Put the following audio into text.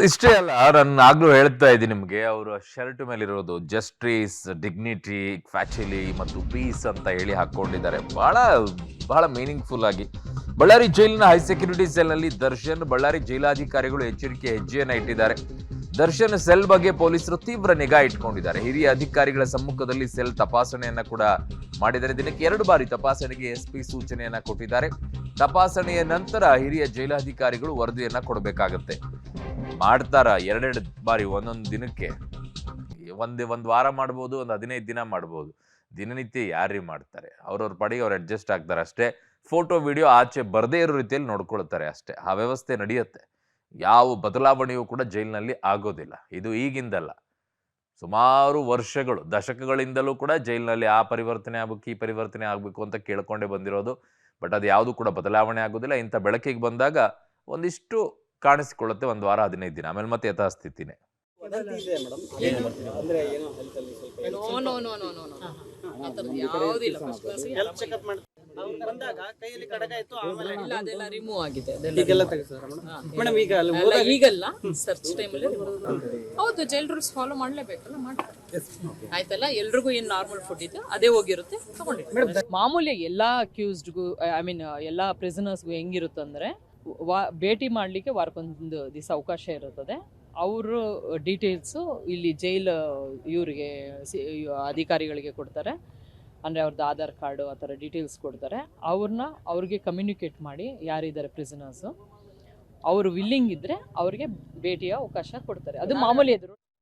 ಇಷ್ಟೇ ಅಲ್ಲ, ನಾನು ಆಗ್ಲೂ ಹೇಳ್ತಾ ಇದ್ದೀನಿ ನಿಮ್ಗೆ, ಅವರು ಶರ್ಟ್ ಮೇಲೆ ಇರೋದು ಜಸ್ಟಿಸ್, ಡಿಗ್ನಿಟಿ, ಫ್ಯಾಚುಲಿ ಮತ್ತು ಪೀಸ್ ಅಂತ ಹೇಳಿ ಹಾಕೊಂಡಿದ್ದಾರೆ. ಬಹಳ ಬಹಳ ಮೀನಿಂಗ್ಫುಲ್ ಆಗಿ. ಬಳ್ಳಾರಿ ಜೈಲಿನ ಹೈ ಸೆಕ್ಯೂರಿಟಿ ಸೆಲ್ನಲ್ಲಿ ದರ್ಶನ್, ಬಳ್ಳಾರಿ ಜೈಲಾಧಿಕಾರಿಗಳು ಎಚ್ಚರಿಕೆ ಹೆಜ್ಜೆಯನ್ನ ಇಟ್ಟಿದ್ದಾರೆ. ದರ್ಶನ್ ಸೆಲ್ ಬಗ್ಗೆ ಪೊಲೀಸರು ತೀವ್ರ ನಿಗಾ ಇಟ್ಕೊಂಡಿದ್ದಾರೆ. ಹಿರಿಯ ಅಧಿಕಾರಿಗಳ ಸಮ್ಮುಖದಲ್ಲಿ ಸೆಲ್ ತಪಾಸಣೆಯನ್ನ ಕೂಡ ಮಾಡಿದರೆ ದಿನಕ್ಕೆ 2 ಬಾರಿ ತಪಾಸಣೆಗೆ ಎಸ್ಪಿ ಸೂಚನೆಯನ್ನ ಕೊಟ್ಟಿದ್ದಾರೆ. ತಪಾಸಣೆಯ ನಂತರ ಹಿರಿಯ ಜೈಲಾಧಿಕಾರಿಗಳು ವರದಿಯನ್ನ ಕೊಡಬೇಕಾಗತ್ತೆ. ಮಾಡ್ತಾರ 2 ಬಾರಿ ಒಂದೊಂದು ದಿನಕ್ಕೆ. ಒಂದ್ ವಾರ ಮಾಡ್ಬೋದು, ಒಂದು 15 ದಿನ ಮಾಡ್ಬೋದು. ದಿನನಿತ್ಯ ಯಾರೇ ಮಾಡ್ತಾರೆ? ಅವ್ರವ್ರ ಪಡೆಗೆ ಅವ್ರು ಅಡ್ಜಸ್ಟ್ ಆಗ್ತಾರೆ ಅಷ್ಟೇ. ಫೋಟೋ ವಿಡಿಯೋ ಆಚೆ ಬರದೇ ಇರೋ ರೀತಿಯಲ್ಲಿ ನೋಡ್ಕೊಳ್ತಾರೆ ಅಷ್ಟೇ. ಆ ವ್ಯವಸ್ಥೆ ನಡೆಯುತ್ತೆ. ಯಾವ ಬದಲಾವಣೆಯೂ ಕೂಡ ಜೈಲಿನಲ್ಲಿ ಆಗೋದಿಲ್ಲ. ಇದು ಈಗಿಂದಲ್ಲ, ಸುಮಾರು ವರ್ಷಗಳು, ದಶಕಗಳಿಂದಲೂ ಕೂಡ ಜೈಲಿನಲ್ಲಿ ಆ ಪರಿವರ್ತನೆ ಆಗ್ಬೇಕು, ಈ ಪರಿವರ್ತನೆ ಆಗ್ಬೇಕು ಅಂತ ಕೇಳ್ಕೊಂಡೇ ಬಂದಿರೋದು. ಬಟ್ ಅದು ಯಾವುದು ಕೂಡ ಬದಲಾವಣೆ ಆಗೋದಿಲ್ಲ. ಇಂಥ ಬೆಳಕಿಗೆ ಬಂದಾಗ ಒಂದಿಷ್ಟು ಕಾಣಿಸಿಕೊಳ್ಳುತ್ತೆ, 1 ವಾರ 15 ದಿನ, ಆಮೇಲೆ ಮತ್ತೆ ಯಥಾಸ್ಥಿತಿನೇ. ರಿಮೂವ್ ಆಗಿದೆ ಈಗಲ್ಲ ಸರ್ಚ್ ಟೈಮಲ್ಲಿ. ಹೌದು, ಜೈಲ್ ರೂಲ್ಸ್ ಫಾಲೋ ಮಾಡ್ಲೇಬೇಕಲ್ಲ, ಮಾಡ್ತಾರೆ. ಆಯ್ತಲ್ಲ, ಎಲ್ರಿಗೂ ಏನ್ ನಾರ್ಮಲ್ ಫುಡ್ ಇದೆ ಅದೇ ಹೋಗಿರುತ್ತೆ, ತಗೊಂಡಿರ್ತಾರೆ. ಮಾಮೂಲಿ ಎಲ್ಲಾ ಅಕ್ಯೂಸ್ಡ್ಗೂ, ಐ ಮೀನ್ ಎಲ್ಲಾ ಪ್ರಿಸನರ್ಸ್ಗೂ ಹೆಂಗಿರುತ್ತಂದ್ರೆ, ಭೇಟಿ ಮಾಡಲಿಕ್ಕೆ ವಾರಕ್ಕೊಂದು ದಿವಸ ಅವಕಾಶ ಇರುತ್ತದೆ. ಅವರು ಡೀಟೇಲ್ಸು ಇಲ್ಲಿ ಜೈಲ್ ಇವರಿಗೆ ಅಧಿಕಾರಿಗಳಿಗೆ ಕೊಡ್ತಾರೆ. ಅಂದರೆ ಅವ್ರದ್ದು ಆಧಾರ್ ಕಾರ್ಡು ಆ ಥರ ಡೀಟೇಲ್ಸ್ ಕೊಡ್ತಾರೆ. ಅವ್ರಿಗೆ ಕಮ್ಯುನಿಕೇಟ್ ಮಾಡಿ ಯಾರಿದ್ದಾರೆ ಪ್ರಿಸನರ್ಸು, ಅವರು ವಿಲ್ಲಿಂಗ್ ಇದ್ದರೆ ಅವ್ರಿಗೆ ಭೇಟಿಯ ಅವಕಾಶ ಕೊಡ್ತಾರೆ. ಅದು ಮಾಮೂಲಿ ಎದುರು.